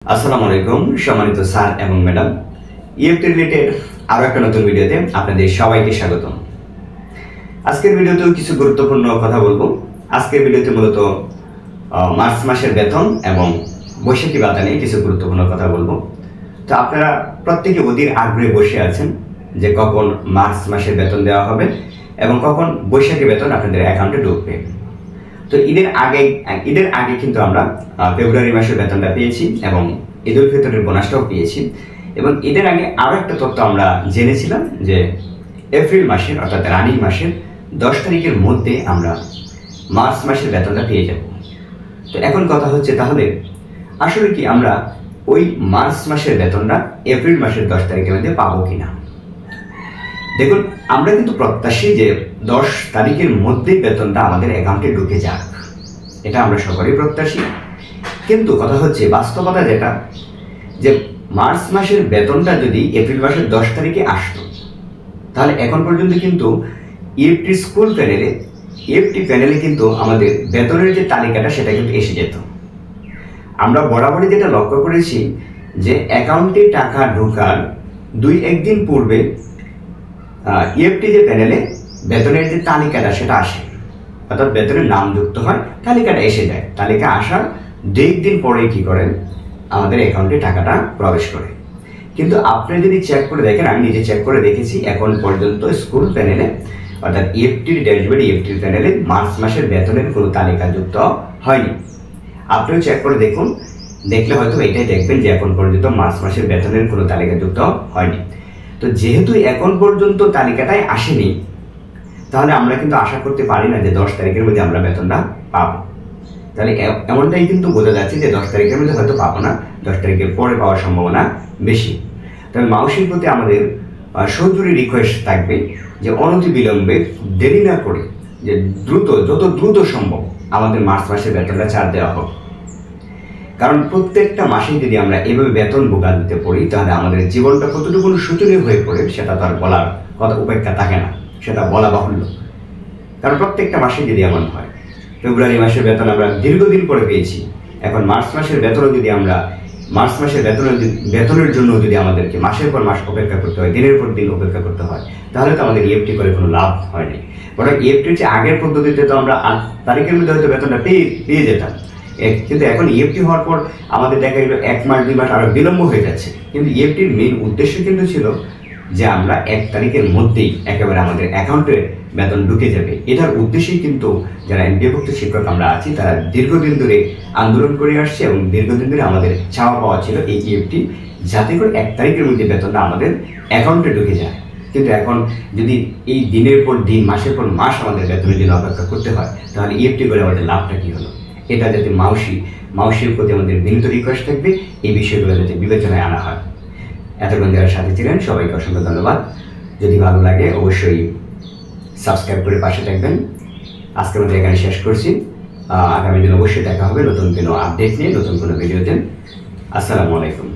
আসসালামু আলাইকুম সম্মানিত স্যার এবং ম্যাডাম, ইএফটি রিলেটেড আরো একটা নতুন ভিডিওতে আপনাদের সবাইকে স্বাগতম। আজকের ভিডিওতেও কিছু গুরুত্বপূর্ণ কথা বলবো। আজকের ভিডিওতে মূলত মার্চ মাসের বেতন এবং বৈশাখী ভাতা নিয়ে কিছু গুরুত্বপূর্ণ কথা বলবো। তো আপনারা প্রত্যেকে অধীর আগ্রহে বসে আছেন যে কখন মার্চ মাসের বেতন দেওয়া হবে এবং কখন বৈশাখী বেতন আপনাদের অ্যাকাউন্টে ঢুকবে। তো ঈদের আগে কিন্তু আমরা ফেব্রুয়ারি মাসের বেতনটা পেয়েছি এবং ঈদ উল ফিতরের বোনাসটাও পেয়েছি। এবং ঈদের আগে আরও একটা তথ্য আমরা জেনেছিলাম যে এপ্রিল মাসের অর্থাৎ রানিং মাসের 10 তারিখের মধ্যে আমরা মার্চ মাসের বেতনটা পেয়ে যাব। তো এখন কথা হচ্ছে, তাহলে আসলে কি আমরা ওই মার্চ মাসের বেতনটা এপ্রিল মাসের 10 তারিখের মধ্যে পাবো কিনা? দেখুন, আমরা কিন্তু প্রত্যাশী যে 10 তারিখের মধ্যে বেতনটা আমাদের অ্যাকাউন্টে ঢুকে যাক, এটা আমরা সকলেই প্রত্যাশী। কিন্তু কথা হচ্ছে বাস্তবতা যেটা, যে মার্চ মাসের বেতনটা যদি এপ্রিল মাসের 10 তারিখে আসতো, তাহলে এখন পর্যন্ত কিন্তু ইএফটি স্কুল প্যানেলে কিন্তু আমাদের বেতনের যে তালিকাটা সেটা কিন্তু এসে যেত। আমরা বরাবরই যেটা লক্ষ্য করেছি যে অ্যাকাউন্টে টাকা ঢোকার 2-1 দিন পূর্বে ইএফটি যে প্যানেলে বেতনের যে তালিকাটা সেটা আসে, অর্থাৎ বেতনের নাম যুক্ত হয়, তালিকাটা এসে যায়। তালিকা আসার 2-1 দিন পরে কি করেন, আমাদের অ্যাকাউন্টে টাকাটা প্রবেশ করে। কিন্তু আপনি যদি চেক করে দেখেন, আমি নিজে চেক করে দেখেছি, এখন পর্যন্ত স্কুল প্যানেলে অর্থাৎ ইএফটির ড্যাশবোর্ড ইএফটির প্যানেলে মার্চ মাসের বেতনের কোনো তালিকা যুক্ত হয়নি। আপনিও চেক করে দেখুন, দেখলে হয়তো এটাই দেখবেন যে এখন পর্যন্ত মার্চ মাসের বেতনের কোনো তালিকা যুক্ত হয়নি। তো যেহেতু এখন পর্যন্ত তালিকাটাই আসেনি, তাহলে আমরা কিন্তু আশা করতে পারি না যে 10 তারিখের মধ্যে আমরা বেতনটা পাবো। তাহলে এমনটাই কিন্তু বোঝা যাচ্ছে যে 10 তারিখের মধ্যে হয়তো পাবো না, 10 তারিখের পরে পাওয়ার সম্ভাবনা বেশি। তবে মাউসির প্রতি আমাদের সজোরে রিকোয়েস্ট থাকবে যে অনতি বিলম্বে, দেরি না করে, যে যত দ্রুত সম্ভব আমাদের মার্চ মাসের বেতনটা ছাড় দেওয়া হোক। কারণ প্রত্যেকটা মাসে যদি আমরা এভাবে বেতন বোকা দিতে পড়ি, তাহলে আমাদের জীবনটা কতটুকু শোচনীয় হয়ে পড়ে সেটা তো আর বলার কথা উপেক্ষা থাকে না, সেটা বলা বাহুল্য। কারণ প্রত্যেকটা মাসে যদি এমন হয়, ফেব্রুয়ারি মাসের বেতন আমরা দীর্ঘদিন পরে পেয়েছি, এখন মার্চ মাসের বেতনও যদি আমরা মার্চ মাসের বেতনের জন্য যদি আমাদেরকে মাসের পর মাস অপেক্ষা করতে হয়, দিনের পর দিন অপেক্ষা করতে হয়, তাহলে তো আমাদের ইএফটি করে কোনো লাভ হয়নি। বরং ইএফটির চেয়ে আগের পদ্ধতিতে তো আমরা 8 তারিখের মধ্যে হয়তো বেতনটা পেয়ে যেতাম। কিন্তু এখন ইএফটি হওয়ার পর আমাদের দেখা গেল 1 মাস 2 মাস আরো বিলম্ব হয়ে যাচ্ছে। কিন্তু ইএফটির মেইন উদ্দেশ্য কিন্তু ছিল যে আমরা 1 তারিখের মধ্যেই একেবারে আমাদের অ্যাকাউন্টে বেতন ঢুকে যাবে। এটার উদ্দেশ্যেই কিন্তু যারা এমপিওভুক্ত শিক্ষক আমরা আছি, তারা দীর্ঘদিন ধরে আন্দোলন করে আসছে এবং দীর্ঘদিন ধরে আমাদের চাওয়া পাওয়া ছিল এই ইএফটি, যাতে করে 1 তারিখের মধ্যে বেতনটা আমাদের অ্যাকাউন্টে ঢুকে যায়। কিন্তু এখন যদি এই দিনের পর দিন, মাসের পর মাস আমাদের বেতনের জন্য অপেক্ষা করতে হয়, তাহলে ইএফটি করে আমাদের লাভটা কী হলো? এটা যাতে মাউসির প্রতি আমাদের বিনীত রিকোয়েস্ট থাকবে, এই বিষয়গুলো যাতে বিবেচনায় আনা হয়। এতক্ষণ যারা সাথে ছিলেন সবাইকে অসংখ্য ধন্যবাদ। যদি ভালো লাগে অবশ্যই সাবস্ক্রাইব করে পাশে থাকবেন। আজকের মধ্যে এখানে শেষ করছি। আগামী দিন অবশ্যই দেখা হবে নতুন কোনো আপডেট নিয়ে, নতুন কোনো ভিডিওতে। আসসালামু আলাইকুম।